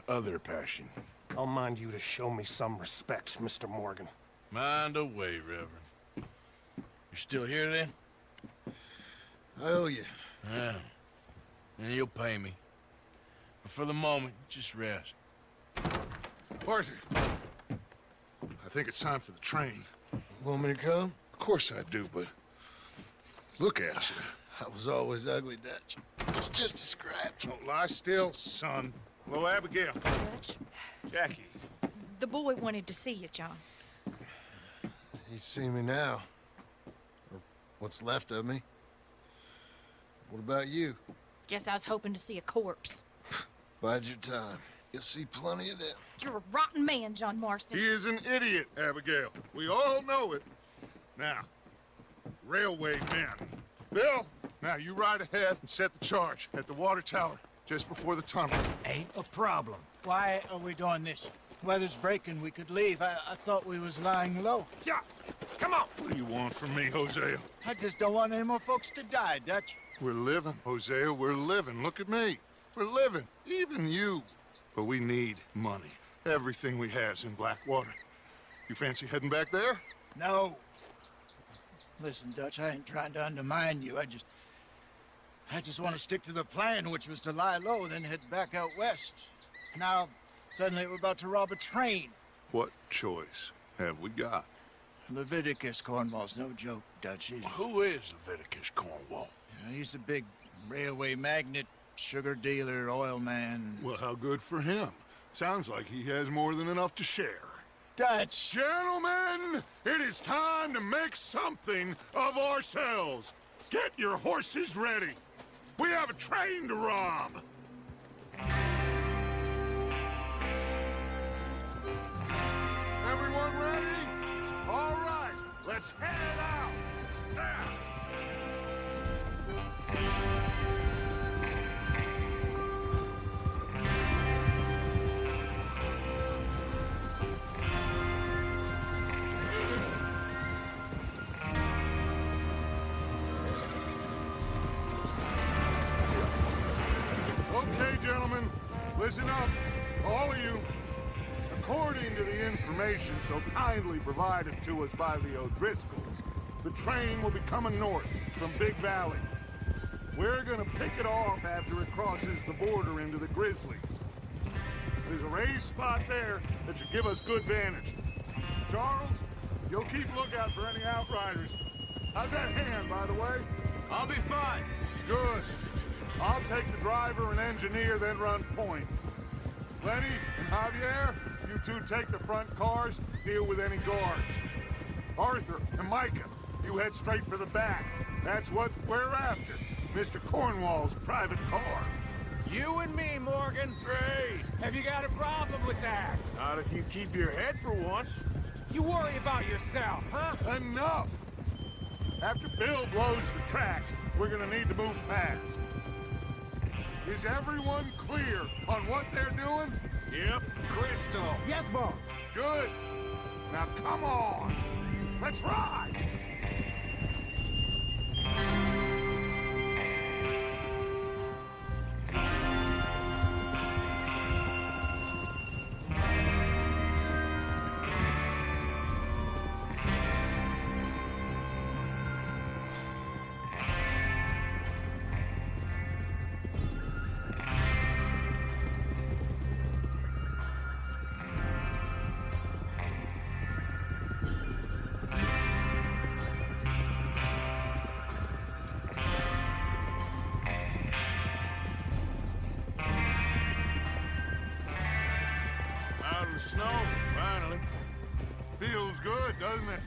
other passion? I'll mind you to show me some respect, Mr. Morgan. Mind away, Reverend. You still here, then? I owe you. Yeah. And you'll pay me. But for the moment, just rest. Arthur, I think it's time for the train. Want me to come? Of course I do, but look at you. I was always ugly, Dutch. It's just a scratch. Don't lie still, son. Hello, Abigail. Dutch, Jackie. the boy wanted to see you, John. He's seen me now. Or what's left of me. What about you? Guess I was hoping to see a corpse. Bide your time. You'll see plenty of them. You're a rotten man, John Marston. He is an idiot, Abigail. We all know it. Now, railway men. Bill, now you ride ahead and set the charge at the water tower just before the tunnel. Ain't a problem. Why are we doing this? Weather's breaking, we could leave. I thought we was lying low. Yeah, come on. What do you want from me, Hosea? I just don't want any more folks to die, Dutch. We're living, Hosea, we're living. Look at me. We're living. Even you. But we need money. Everything we has in Blackwater. You fancy heading back there? No. Listen, Dutch, I ain't trying to undermine you. I just want to stick to the plan, which was to lie low, then head back out west. Now, suddenly we're about to rob a train. What choice have we got? Leviticus Cornwall's no joke, Dutch. Who is Leviticus Cornwall? He's a big railway magnate, sugar dealer, oil man. Well, how good for him. Sounds like he has more than enough to share. Dutch! Gentlemen, it is time to make something of ourselves. Get your horses ready. We have a train to rob. Everyone ready? All right, let's head out. Now. Okay, gentlemen, listen up, all of you. According to the information so kindly provided to us by the O'Driscolls, the train will be coming north from Big Valley. We're gonna pick it off after it crosses the border into the Grizzlies. There's a raised spot there that should give us good vantage. Charles, you'll keep lookout for any outriders. How's that hand, by the way? I'll be fine. Good. I'll take the driver and engineer, then run point. Lenny and Javier, you two take the front cars, deal with any guards. Arthur and Micah, you head straight for the back. That's what we're after. Mr. Cornwall's private car. You and me, Morgan. Great. Have you got a problem with that? Not if you keep your head for once. You worry about yourself, huh? Enough! After Bill blows the tracks, we're gonna need to move fast. Is everyone clear on what they're doing? Yep. Crystal. Yes, boss. Good. Now come on. Let's ride! Out of the snow, finally. Feels good, doesn't it?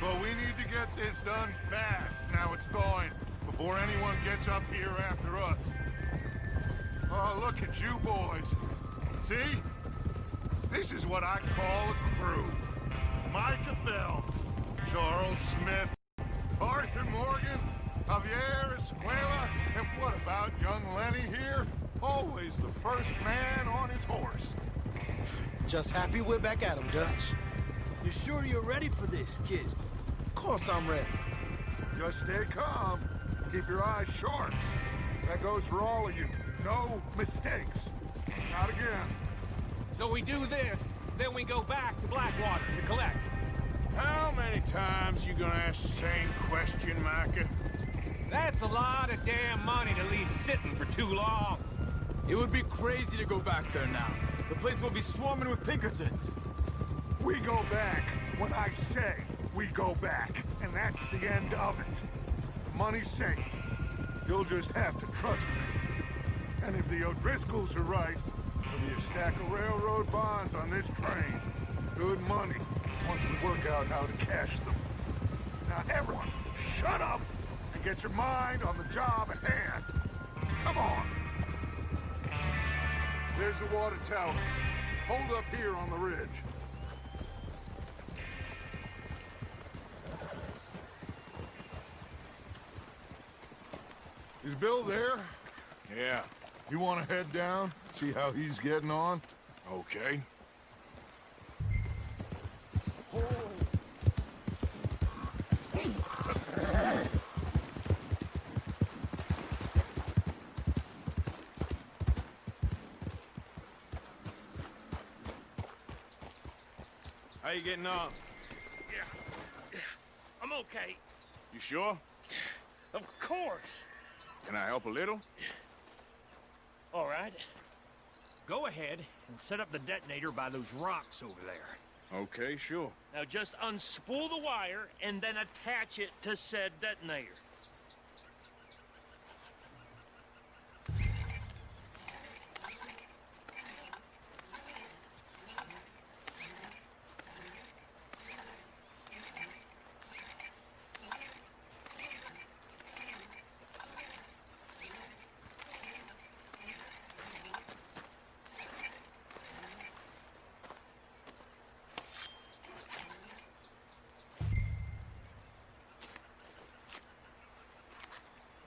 But we need to get this done fast, now it's thawing, before anyone gets up here after us. Oh, look at you boys. See? This is what I call a crew. Micah Bell, Charles Smith, Arthur Morgan, Javier Escuela, and what about young Lenny here? Always the first man on his horse. Just happy we're back at 'em, Dutch. You sure you're ready for this, kid? Of course I'm ready. Just stay calm. Keep your eyes sharp. That goes for all of you. No mistakes. Not again. So we do this, then we go back to Blackwater to collect. How many times you gonna ask the same question, Micah? That's a lot of damn money to leave sitting for too long. It would be crazy to go back there now. The place will be swarming with Pinkertons. We go back when I say we go back, and that's the end of it. The money's safe. You'll just have to trust me. And if the O'Driscolls are right, there'll be a stack of railroad bonds on this train. Good money, once we work out how to cash them. Now everyone, shut up and get your mind on the job at hand. Come on. There's the water tower. Hold up here on the ridge. Is Bill there? Yeah, You want to head down, see how he's getting on? okay. How you getting on? I'm okay. You sure? Of course. Can I help a little? All right. Go ahead and set up the detonator by those rocks over there. Okay, sure. Now just unspool the wire and then attach it to said detonator.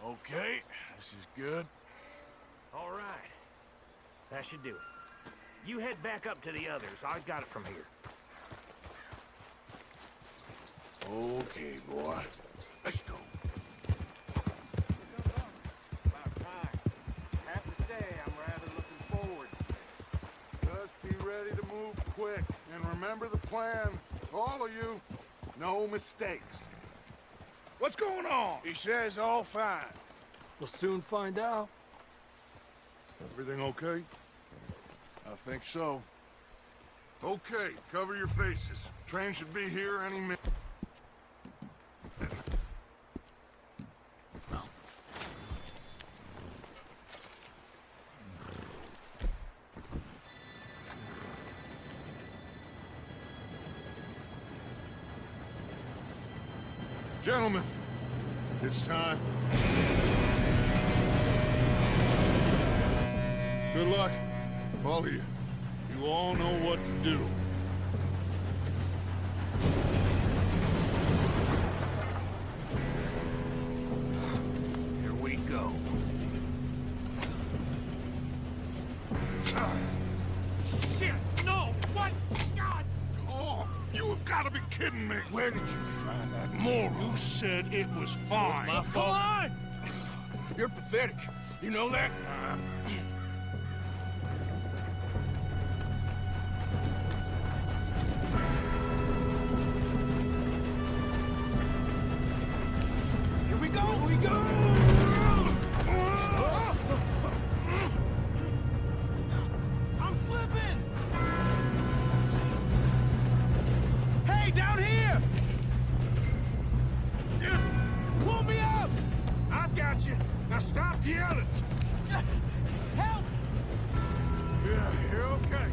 Okay, this is good. All right. That should do it. You head back up to the others. I got it from here. Okay, boy. Let's go. About time. Have to say, I'm rather looking forward. Just be ready to move quick. And remember the plan. All of you, no mistakes. What's going on? He says all fine. We'll soon find out. Everything okay? I think so. Okay, cover your faces. Train should be here any minute. Gentlemen, it's time. Good luck, all of you. You all know what to do. Here we go. Shit! No! What? God! Oh, you have got to be kidding me. Where did you find that moron? You said it was fine. My fault. Come on! You're pathetic. You know that? Here we go! Here we go! I'm slipping! Hey, down here! Pull me up! I've got you. Now stop yelling. Help! Yeah, you're okay.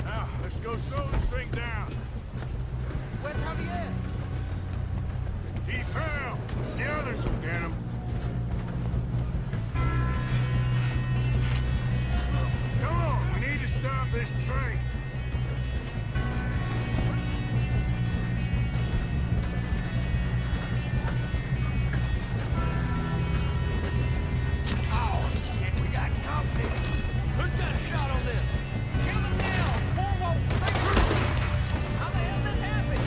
Now, let's go slow this thing down. Where's Javier? He fell. The others will get him. Come on, we need to stop this train. Oh, shit, we got company! Who's got a shot on this? Kill them now! CornHole, how the hell did this happen?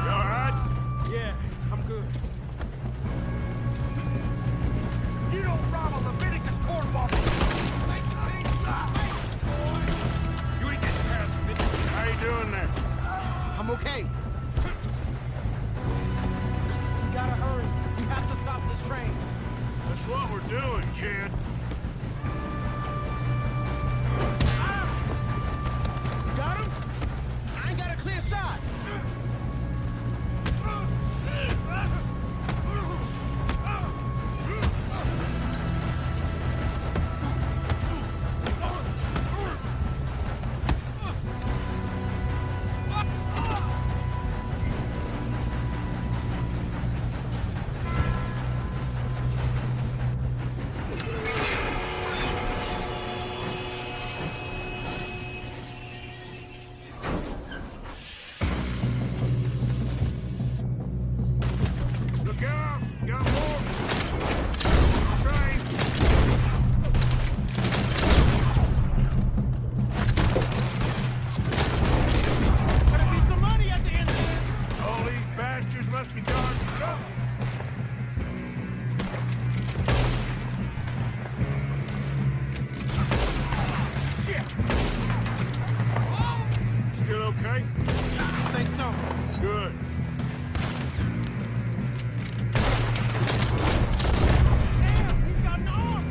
You all right? Yeah, I'm good. find something. Good. Damn, he's got an arm.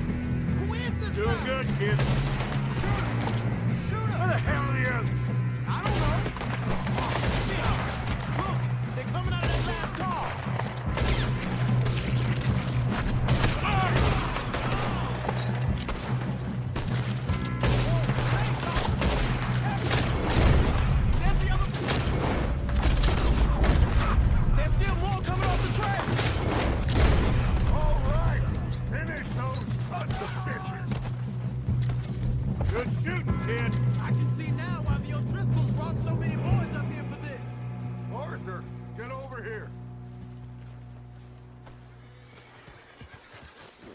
Who is this Doing guy? good, kid. Shoot him. Where the hell are the others? I don't know. Yeah. Look, they're coming out of that last car. There's the other. There's still more coming off the track. All right, finish those sons of bitches. Good shooting, kid. I can see now why the O'Driscolls brought so many boys up here for this. Arthur, get over here.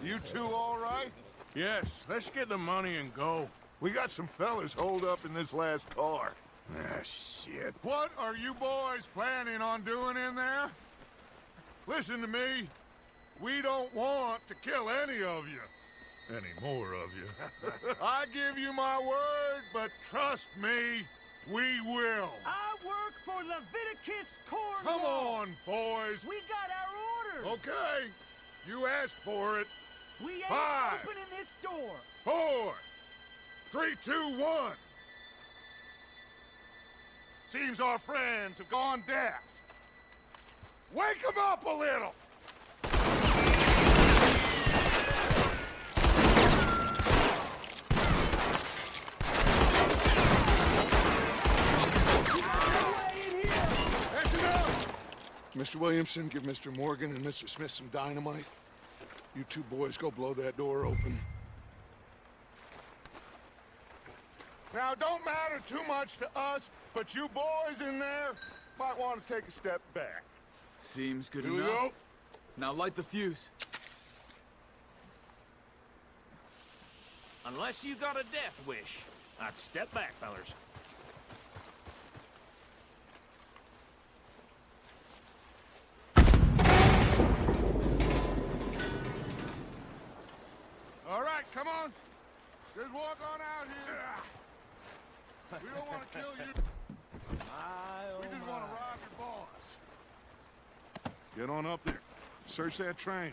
You two all right? Yes, let's get the money and go. We got some fellas holed up in this last car. Ah, shit. What are you boys planning on doing in there? Listen to me. We don't want to kill any of you. Any more of you. I give you my word, but trust me, we will. I work for Leviticus CornHole. Come on, boys. We got our orders. Okay. You asked for it. We ain't 5, opening this door. 4, 3, 2, 1. Seems our friends have gone deaf. Wake them up a little. Mr. Williamson, give Mr. Morgan and Mr. Smith some dynamite. You two boys go blow that door open. Now, it don't matter too much to us, but you boys in there might want to take a step back. Seems good Here we enough. go. Now light the fuse. Unless you got a death wish, I'd step back, fellers. All right, come on. Just walk on out here. We don't want to kill you. We just want to rob your boss. Get on up there. Search that train.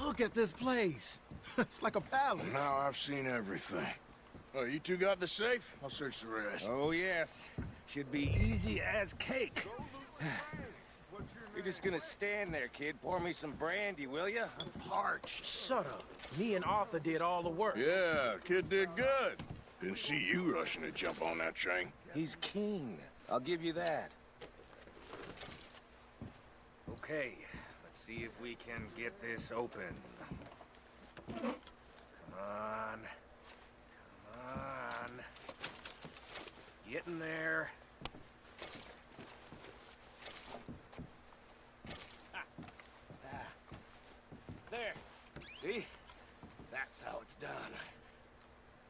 Look at this place. It's like a palace. Now I've seen everything. Oh, you two got the safe? I'll search the rest. Oh, yes. Should be easy as cake. You're just gonna stand there, kid. Pour me some brandy, will ya? I'm parched. Shut up. Me and Arthur did all the work. Yeah, kid did good. Didn't see you rushing to jump on that train. He's keen. I'll give you that. Okay, let's see if we can get this open. Come on. Come on. Get in there. There. See? That's how it's done.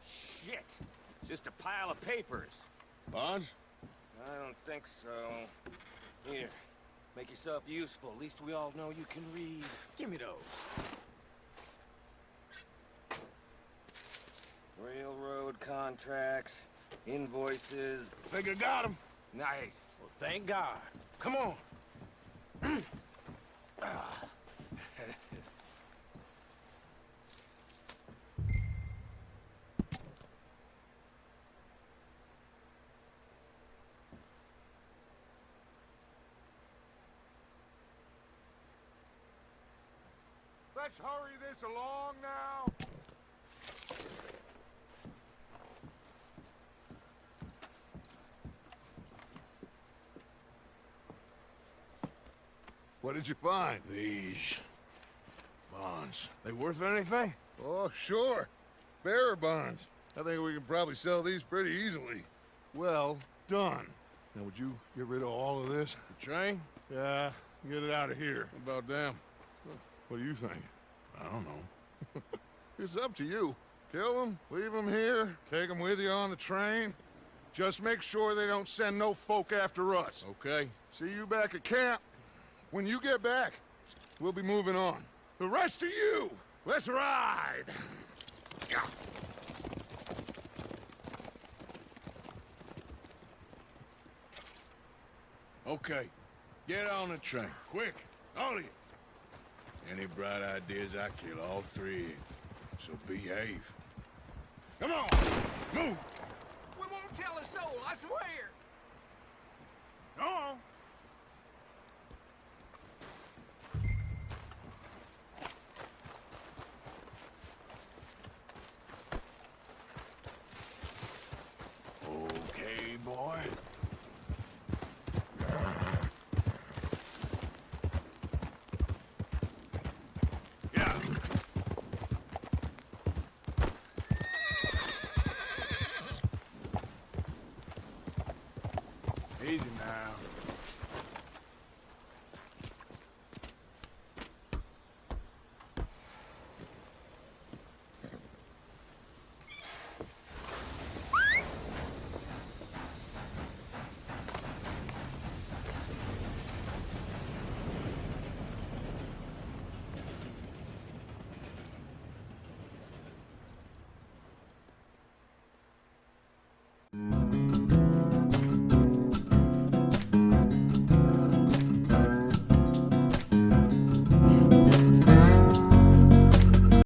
Shit. Just a pile of papers. Bonds? I don't think so. Here. Make yourself useful. At least we all know you can read. Give me those. Railroad contracts, invoices. Think I got him. Nice. Well, thank God. Come on. Let's hurry this along now. What did you find? These bonds. They worth anything? Oh, sure. Bearer bonds. I think we can probably sell these pretty easily. Well done. Now, would you get rid of all of this? The train? Yeah, get it out of here. What about them? What do you think? I don't know. It's up to you. Kill them, leave them here, take them with you on the train. Just make sure they don't send no folk after us. Okay. See you back at camp. When you get back, we'll be moving on. The rest of you, let's ride! Okay. Get on the train. Quick. All of you. Any bright ideas, I kill all three of you. So behave. Come on! Move! We won't tell a soul, I swear! Go on! Okay, boy. Yeah. Easy now.